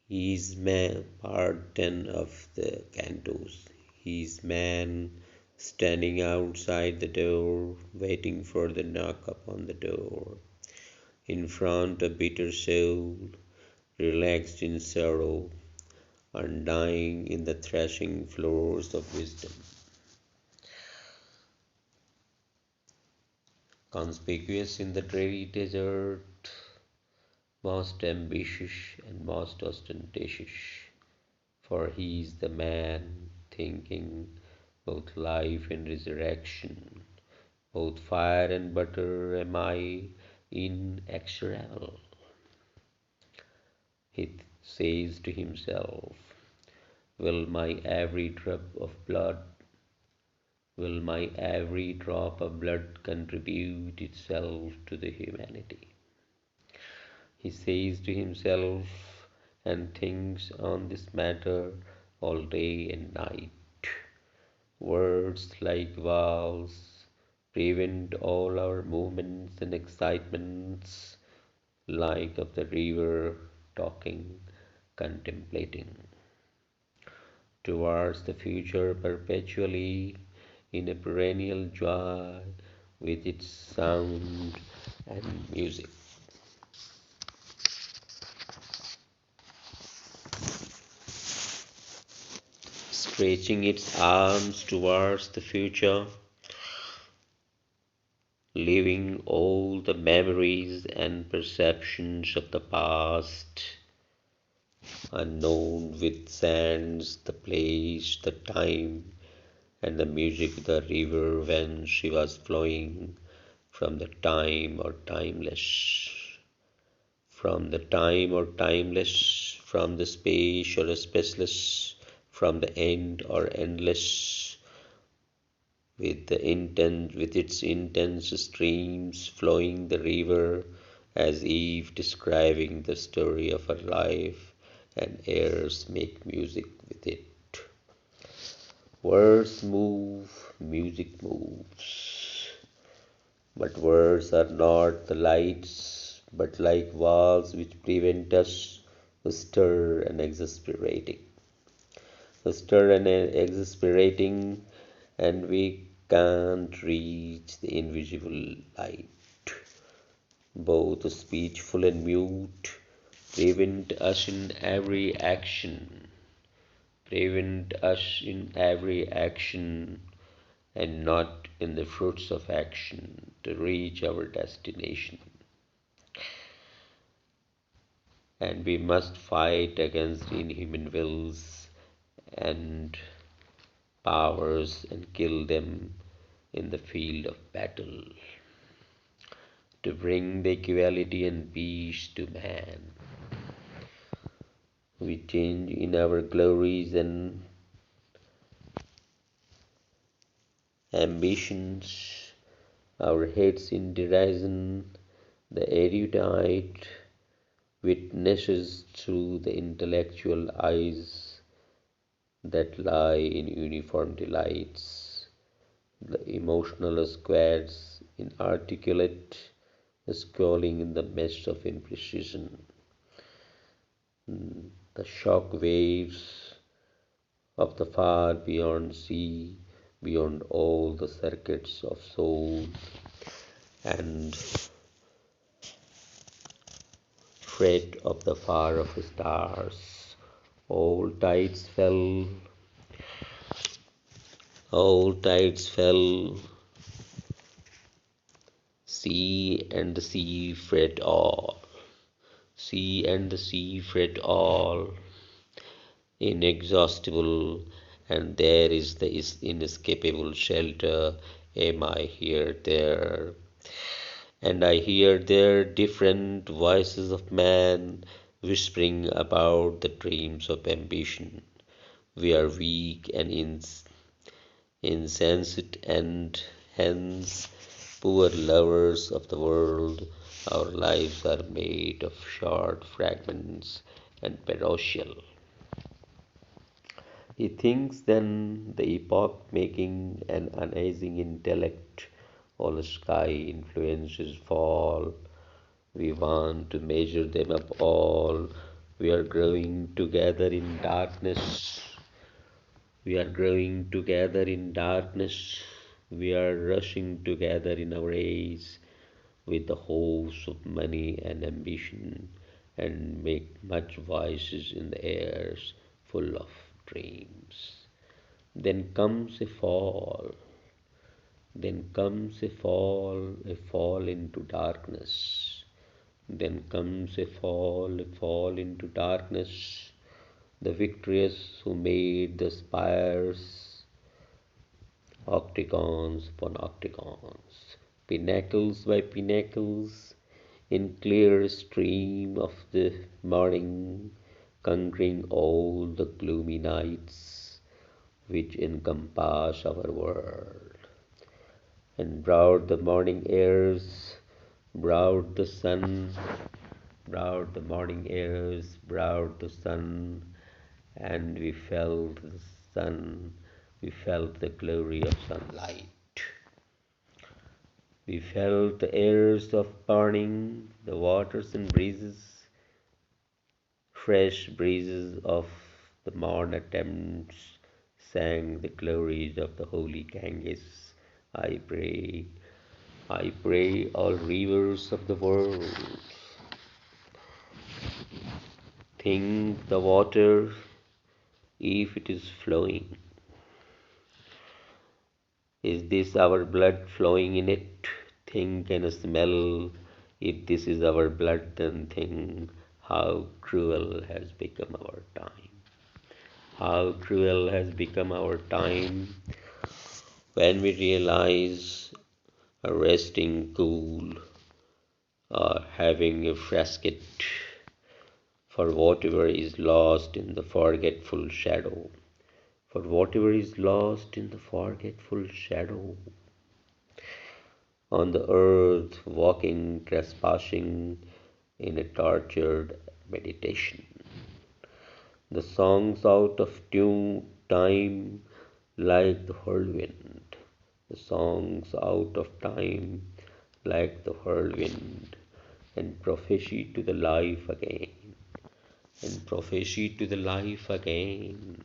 He's man, part 10 of the cantos. He's man standing outside the door, waiting for the knock upon the door. In front, a bitter soul, relaxed in sorrow, undying in the threshing floors of wisdom. Conspicuous in the dreary desert, most ambitious and most ostentatious, for he is the man thinking both life and resurrection, both fire and butter am I inexorable. He says to himself, will my every drop of blood, will my every drop of blood contribute itself to the humanity? He says to himself and thinks on this matter all day and night. Words like vows prevent all our movements and excitements, like of the river talking, contemplating towards the future perpetually in a perennial joy with its sound and music. Stretching its arms towards the future, leaving all the memories and perceptions of the past unknown with sands, the place, the time, and the music of the river when she was flowing from the time or timeless, from the time or timeless, from the space or spaceless, from the end or endless, with its intense streams flowing the river as Eve describing the story of her life, and airs make music with it. Words move, music moves. But words are not the lights, but like walls which prevent us to stir and exasperating. Exasperating, and we can't reach the invisible light. Both speechful and mute prevent us in every action, prevent us in every action, and not in the fruits of action to reach our destination. And we must fight against inhuman wills and powers and kill them in the field of battle to bring the equality and peace to man. We change in our glories and ambitions, our heads in derision, the erudite witnesses through the intellectual eyes that lie in uniform delights, the emotional squads inarticulate, scrolling in the midst of imprecision, the shock waves of the far beyond sea, beyond all the circuits of soul, and fret of the far of stars. All tides fell, all tides fell, sea and the sea fret all, sea and the sea fret all, inexhaustible, and there is the inescapable shelter. Am I here, there? And I hear there different voices of man whispering about the dreams of ambition. We are weak and insensate, and hence poor lovers of the world. Our lives are made of short fragments and parochial. He thinks then the epoch-making and uneasing intellect, all sky influences fall. We want to measure them up all, We are growing together in darkness. We are growing together in darkness. We are rushing together in our age with the hopes of money and ambition and make much voices in the airs full of dreams. Then comes a fall. Then comes a fall into darkness. Then comes a fall into darkness. The victorious who made the spires octagons upon octagons, pinnacles by pinnacles, in clear stream of the morning, conquering all the gloomy nights which encompass our world, and brought the morning airs, brought the sun, brought the morning airs, brought the sun, and we felt the sun, we felt the glory of sunlight. We felt the airs of burning, the waters and breezes, fresh breezes of the morn attempts, sang the glories of the holy Ganges. I pray, I pray, all rivers of the world, think the water, if it is flowing, is this our blood flowing in it? Think and smell. If this is our blood, then think how cruel has become our time. How cruel has become our time when we realize a resting cool or having a fresket for whatever is lost in the forgetful shadow. For whatever is lost in the forgetful shadow on the earth, walking, trespassing in a tortured meditation. The songs out of tune, time like the whirlwind. The songs out of time like the whirlwind, and prophecy to the life again, and prophecy to the life again.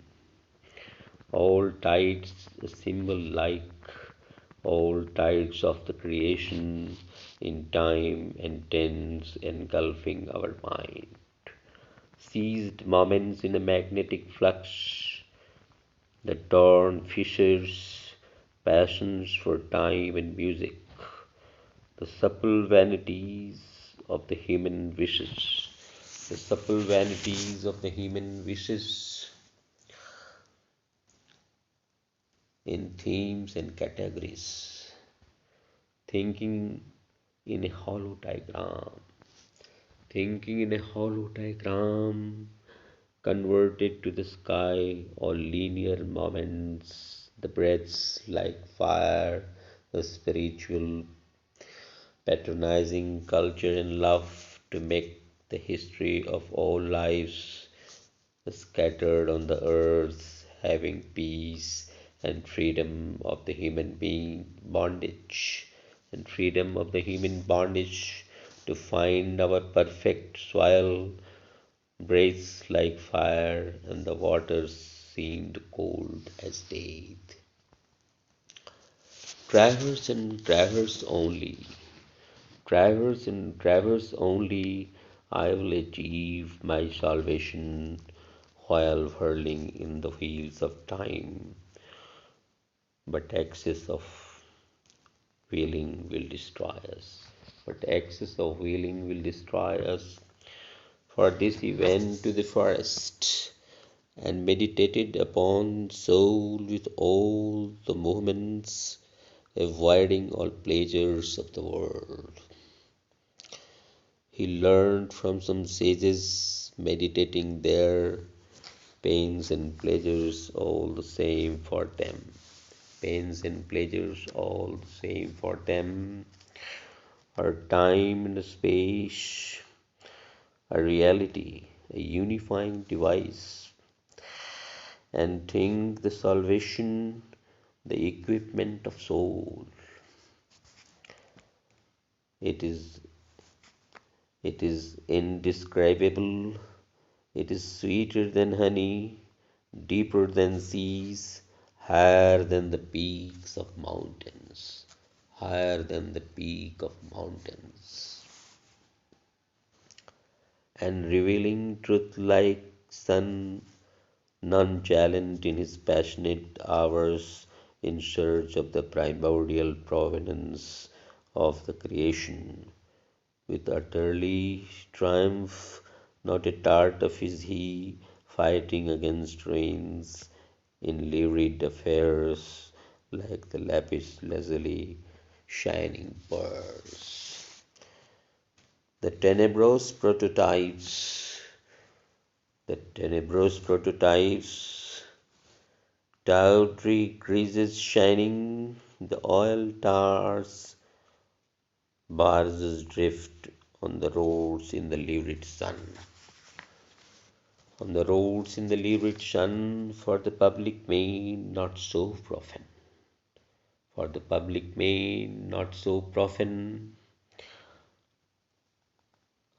All tides, a symbol like all tides of the creation in time and tense engulfing our mind. Seized moments in a magnetic flux, the torn fissures, passions for time and music, the supple vanities of the human wishes, the supple vanities of the human wishes in themes and categories, thinking in a hollow diagram, thinking in a hollow diagram, converted to the sky, all linear moments, the breaths like fire, the spiritual patronizing culture and love to make the history of all lives scattered on the earth, having peace and freedom of the human being bondage, and freedom of the human bondage to find our perfect soil, breathes like fire, and the waters seemed cold as death. Traverse and traverse only, traverse and traverse only, I will achieve my salvation while whirling in the wheels of time. But excess of wheeling will destroy us. But excess of wheeling will destroy us. For this he went to the forest and meditated upon soul with all the movements, avoiding all pleasures of the world. He learned from some sages, meditating there, pains and pleasures all the same for them. Pains and pleasures all the same for them. Are time and space, a reality, a unifying device, and think the salvation, the equipment of soul. It is it is indescribable, It is sweeter than honey, deeper than seas, higher than the peaks of mountains, higher than the peak of mountains, and revealing truth like sun, nonchalant in his passionate hours in search of the primordial provenance of the creation. With utterly triumph, not a tart of his he, fighting against rains in lurid affairs like the lapis lazuli shining pearls. The tenebrous prototypes, the tenebrous prototypes, tawdry creases shining, the oil tars, barges drift on the roads in the lurid sun. On the roads in the lurid sun, for the public main not so profane. For the public main not so profane.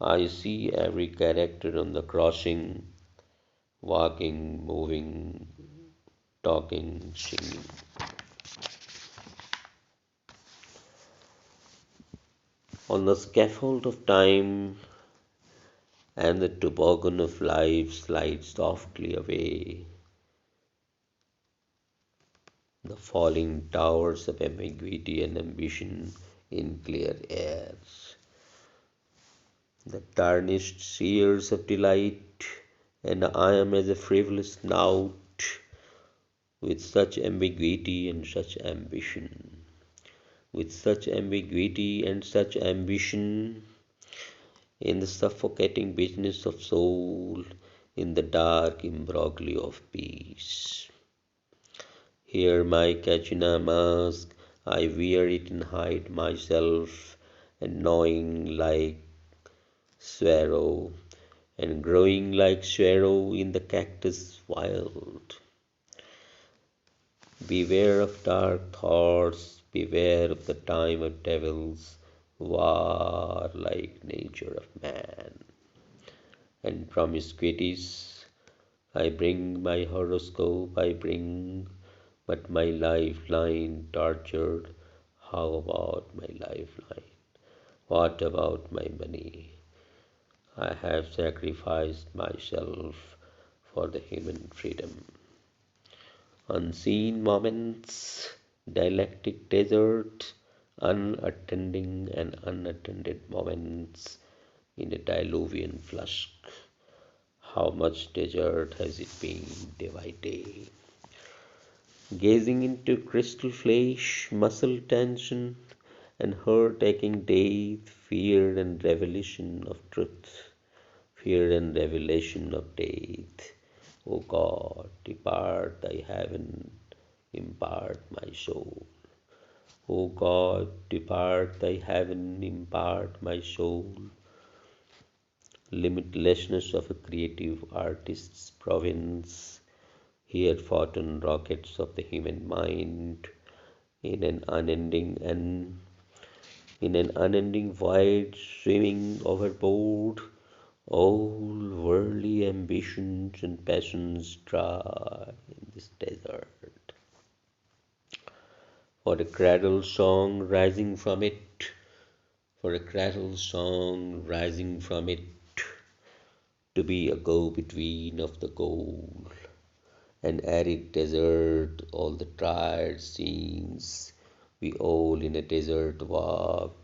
I see every character on the crossing, walking, moving, talking, singing. On the scaffold of time, and the toboggan of life slides softly away. The falling towers of ambiguity and ambition in clear airs. The tarnished seers of delight, and I am as a frivolous knout with such ambiguity and such ambition. With such ambiguity and such ambition in the suffocating business of soul, in the dark imbroglio of peace. Here my Kachina mask, I wear it and hide myself, and gnawing like swallow, and growing like swallow in the cactus wild. Beware of dark thoughts, beware of the time of devils, war like nature of man. And promiscuities, I bring my horoscope, I bring, but my lifeline tortured. How about my lifeline? What about my money? I have sacrificed myself for the human freedom. Unseen moments, dialectic desert, unattending and unattended moments in a diluvian flush. How much desert has it been day by day? Gazing into crystal flesh, muscle tension, and her taking death, fear and revelation of truth, fear and revelation of death. O God, depart thy heaven, impart my soul. O God, depart thy heaven, impart my soul. Limitlessness of a creative artist's province, here fought on rockets of the human mind, in an unending and in an unending void, swimming overboard, all worldly ambitions and passions dry in this desert. For a cradle song rising from it, for a cradle song rising from it, to be a go-between of the goal, an arid desert, all the tired scenes, we all in a desert walk,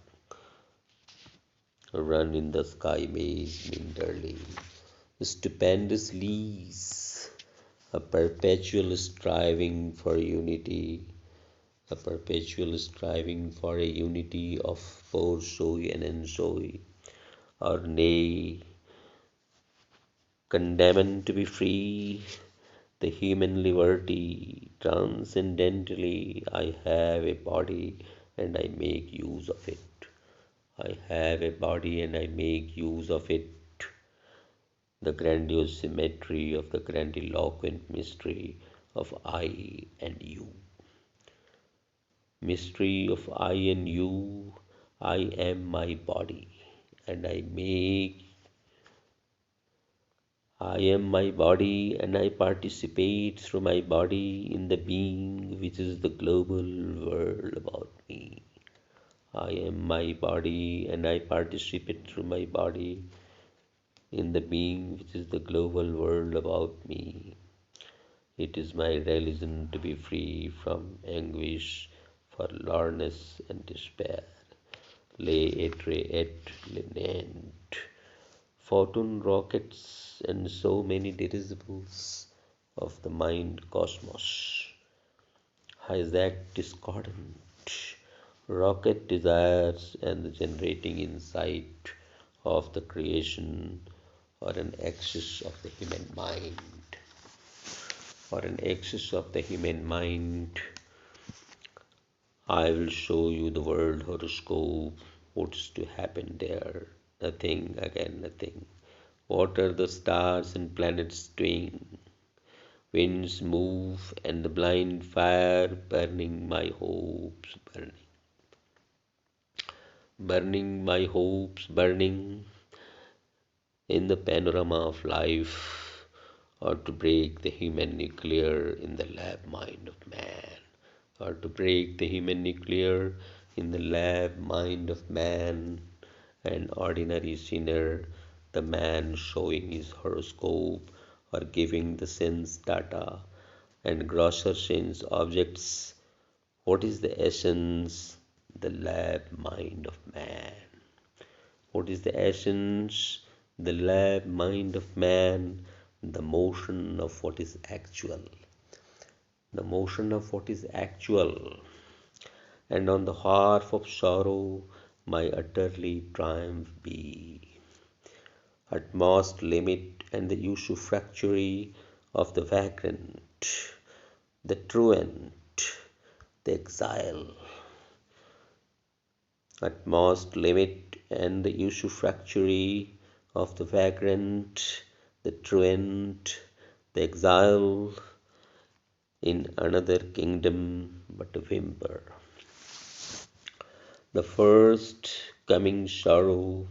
run in the sky maze minderly, stupendous lease, a perpetual striving for unity, a perpetual striving for a unity of Borzoi and Enzoi, or nay, condemned to be free, the human liberty, transcendentally, I have a body and I make use of it. I have a body and I make use of it. The grandiose symmetry of the grandiloquent mystery of I and you. Mystery of I and you, I am my body, and I am my body and I participate through my body in the being which is the global world about me. I am my body and I participate through my body in the being which is the global world about me. It is my religion to be free from anguish, forlornness, and despair. Le etre et lenent. Photon rockets and so many dirigibles of the mind cosmos hijack discordant rocket desires and the generating insight of the creation or an axis of the human mind or an axis of the human mind. I will show you the world horoscope. What's to happen there? Nothing, again nothing. What are the stars and planets doing? Winds move and the blind fire burning my hopes, burning my hopes, burning in the panorama of life, or to break the human nuclear in the lab mind of man, or to break the human nuclear in the lab mind of man, an ordinary sinner, the man showing his horoscope or giving the sense data and grosser sense objects. What is the essence? The lab mind of man. What is the essence? The lab mind of man, the motion of what is actual. The motion of what is actual. And on the harp of sorrow, my utterly triumph be. Utmost limit and the usufructuary of the vagrant, the truant, the exile. Utmost limit and the usufructuary of the vagrant, the truant, the exile in another kingdom but a whimper. The first coming sorrow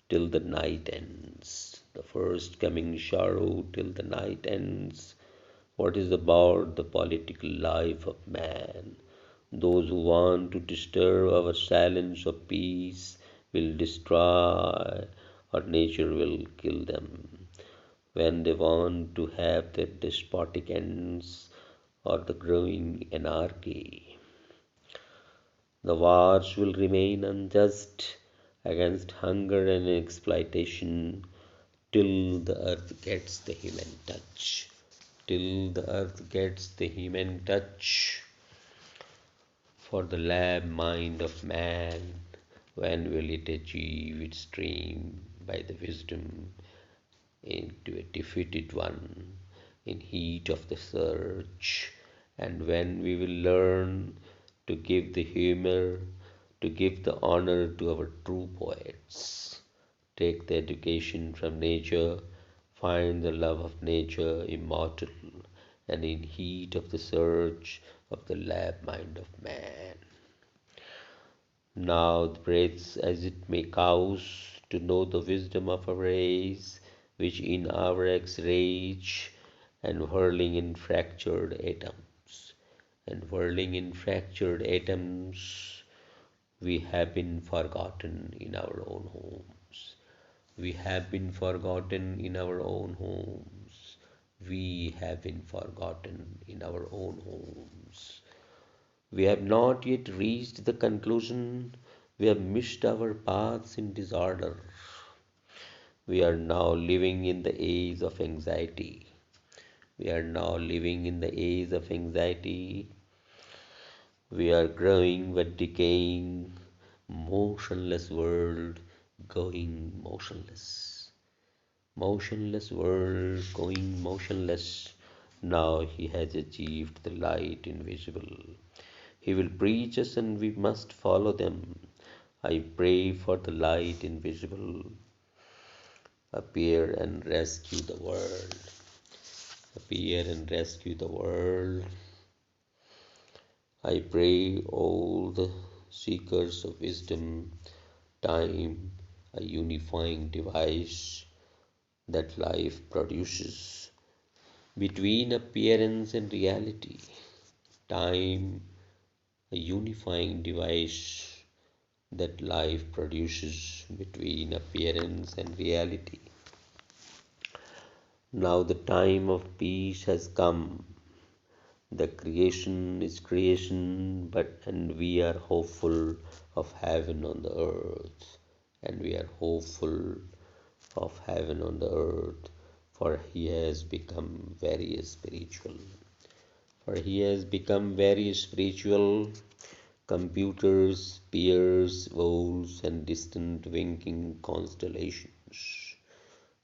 till the night ends. The first coming sorrow till the night ends. What is about the political life of man? Those who want to disturb our silence of peace will destroy, or nature will kill them. When they want to have their despotic ends or the growing anarchy, the wars will remain unjust against hunger and exploitation till the earth gets the human touch. Till the earth gets the human touch. For the lab mind of man, when will it achieve its dream by the wisdom into a defeated one in heat of the search? And when we will learn to give the humor, to give the honor to our true poets, take the education from nature, find the love of nature immortal, and in heat of the search of the lab mind of man. Now the breaths as it may cause to know the wisdom of our race, which in our rage and whirling in fractured atoms, we have been forgotten in our own homes. We have been forgotten in our own homes. We have been forgotten in our own homes. We have not yet reached the conclusion. We have missed our paths in disorder. We are now living in the age of anxiety. We are now living in the age of anxiety. We are growing but decaying, motionless world going motionless. Motionless world going motionless. Now he has achieved the light invisible. He will preach us and we must follow them. I pray for the light invisible. Appear and rescue the world. Appear and rescue the world. I pray all the seekers of wisdom, time, a unifying device, that life produces between appearance and reality. Time, a unifying device that life produces between appearance and reality. Now the time of peace has come. The creation is creation, but and we are hopeful of heaven on the earth. And we are hopeful of heaven on the earth, for he has become very spiritual. For he has become very spiritual. Computers, peers, owls, and distant winking constellations.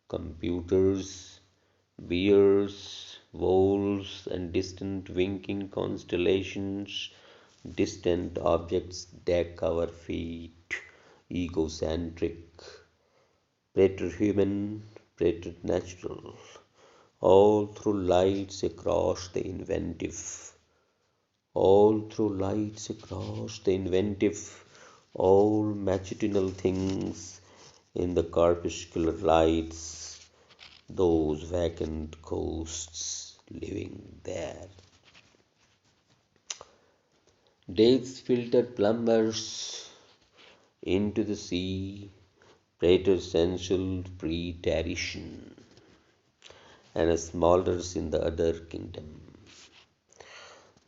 Computers, beers, voles, and distant winking constellations, distant objects deck our feet, egocentric, preterhuman, preternatural, all through lights across the inventive, all through lights across the inventive, all matutinal things in the corpuscular lights, those vacant ghosts living there. Days filtered plumbers into the sea, pretersensual preterition, and smolders in the other kingdom.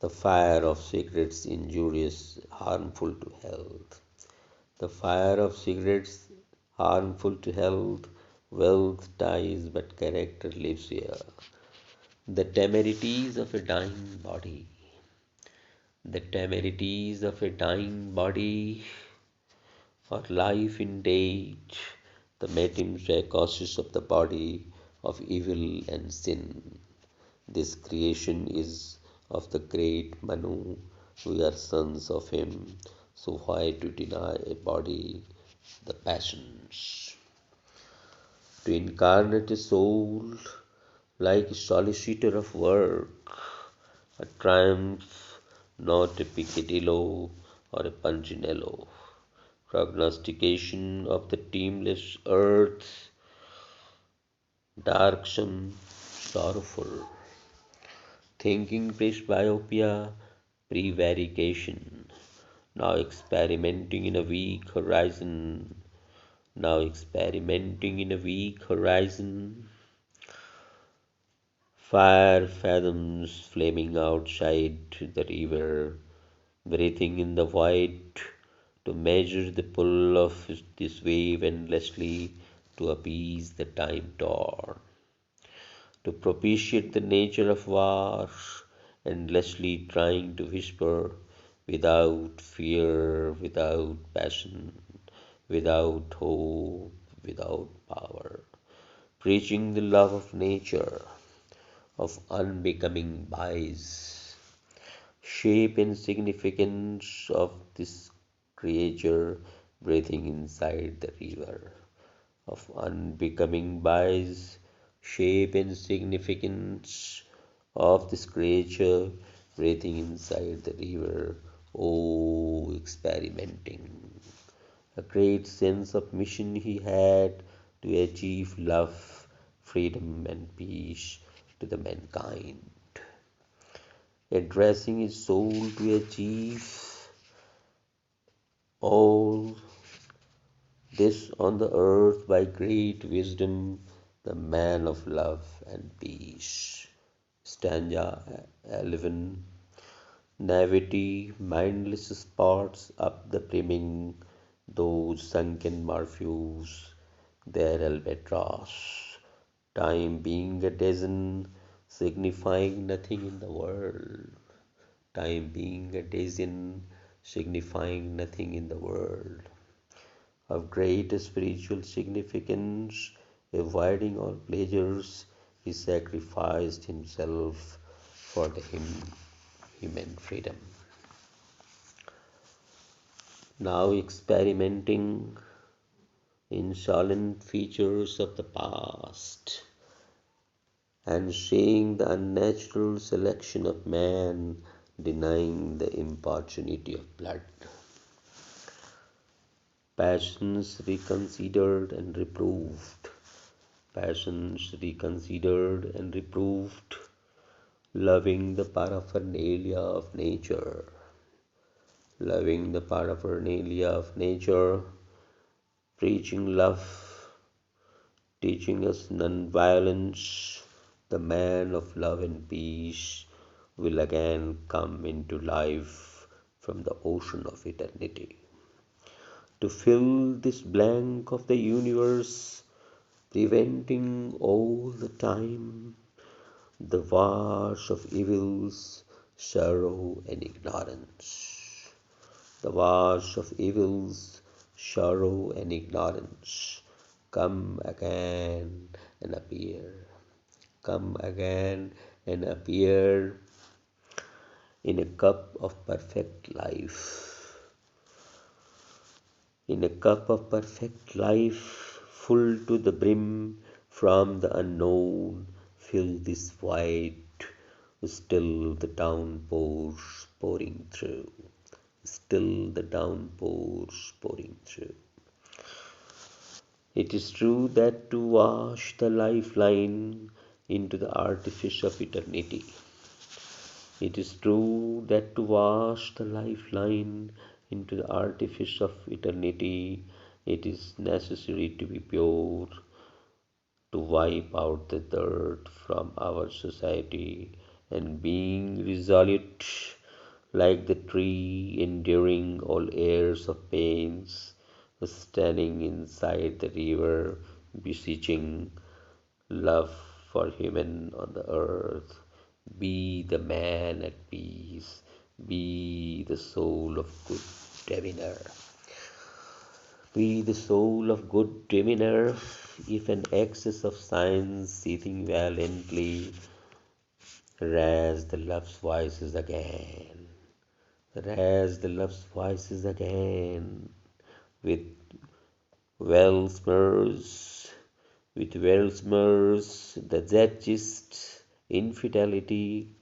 The fire of cigarettes injurious, harmful to health. The fire of cigarettes harmful to health. Wealth dies, but character lives here. The temerities of a dying body. The temerities of a dying body, or life in date, the metamorphosis of the body of evil and sin. This creation is of the great Manu. We are sons of him. So why to deny a body the passions? To incarnate a soul like a solicitor of work, a triumph, not a peccadillo or a punchinello. Prognostication of the teamless earth, darksome, sorrowful. Thinking presbyopia, prevarication. Now experimenting in a weak horizon. Now experimenting in a weak horizon. Fire fathoms flaming outside the river, breathing in the void to measure the pull of this wave endlessly to appease the time torn, to propitiate the nature of war, endlessly trying to whisper without fear, without passion, without hope, without power, preaching the love of nature, of unbecoming vice, shape and significance of this creature breathing inside the river, of unbecoming vice, shape and significance of this creature breathing inside the river. Oh, experimenting. A great sense of mission he had to achieve love, freedom, and peace to the mankind. Addressing his soul to achieve all this on the earth by great wisdom, the man of love and peace. Stanza 11. Naivety, mindless spots up the brimming, those sunken Morpheus, their albatross. Time being a dozen, signifying nothing in the world. Time being a dozen, signifying nothing in the world. Of great spiritual significance, avoiding all pleasures, he sacrificed himself for the human freedom. Now experimenting insolent features of the past and seeing the unnatural selection of man, denying the importunity of blood. Passions reconsidered and reproved, passions reconsidered and reproved, loving the paraphernalia of nature, loving the paraphernalia of nature, preaching love, teaching us non-violence, the man of love and peace will again come into life from the ocean of eternity to fill this blank of the universe, preventing all the time the wars of evils, sorrow, and ignorance. The wars of evils, sorrow, and ignorance come again and appear, come again and appear in a cup of perfect life, in a cup of perfect life, full to the brim from the unknown, fill this void, still the downpours pouring through, still the downpours pouring through. It is true that to wash the lifeline into the artifice of eternity, it is true that to wash the lifeline into the artifice of eternity, it is necessary to be pure, to wipe out the dirt from our society, and being resolute like the tree enduring all airs of pains, standing inside the river, beseeching love for human on the earth. Be the man at peace, be the soul of good demeanor. Be the soul of good demeanor, if an excess of science seething valiantly, raise the love's voices again, raise the love's voices again, with Wellsmer's, with Wellsmer's, the Zedgist, infidelity,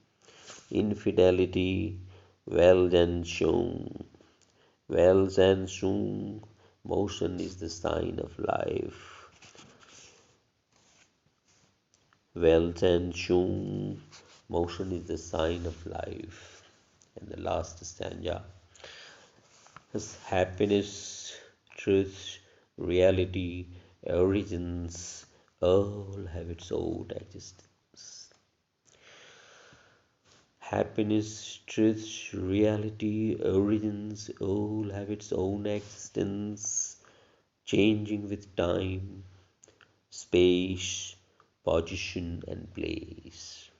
infidelity, Wells and Shung, Wells and Shung, motion is the sign of life. Wells and Shung, motion is the sign of life. And the last stanza is happiness, truth, reality, origins, all have its own existence. Happiness, truth, reality, origins, all have its own existence, changing with time, space, position, and place.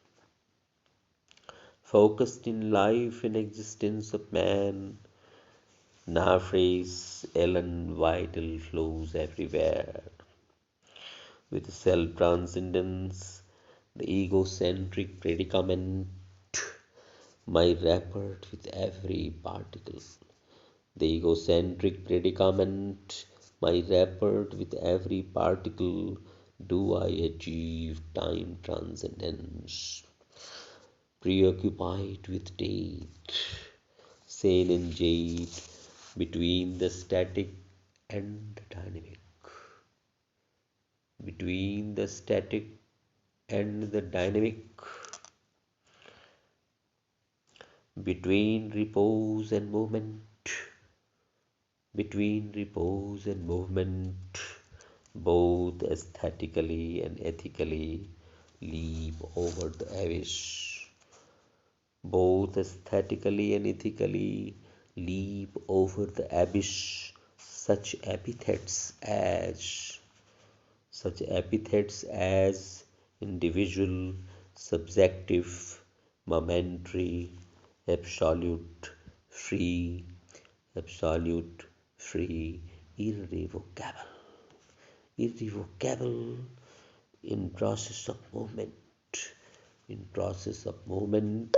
Focused in life and existence of man, Nafre's Ellen vital flows everywhere. With self-transcendence, the egocentric predicament, my rapport with every particle. The egocentric predicament, my rapport with every particle, do I achieve time transcendence? Preoccupied with date, sail in jade, between the static and the dynamic, between the static and the dynamic, between repose and movement, between repose and movement, both aesthetically and ethically leap over the abyss, both aesthetically and ethically leap over the abyss, such epithets as such epithets as individual, subjective, momentary, absolute, free, absolute, free, irrevocable, irrevocable, in process of movement, in process of movement,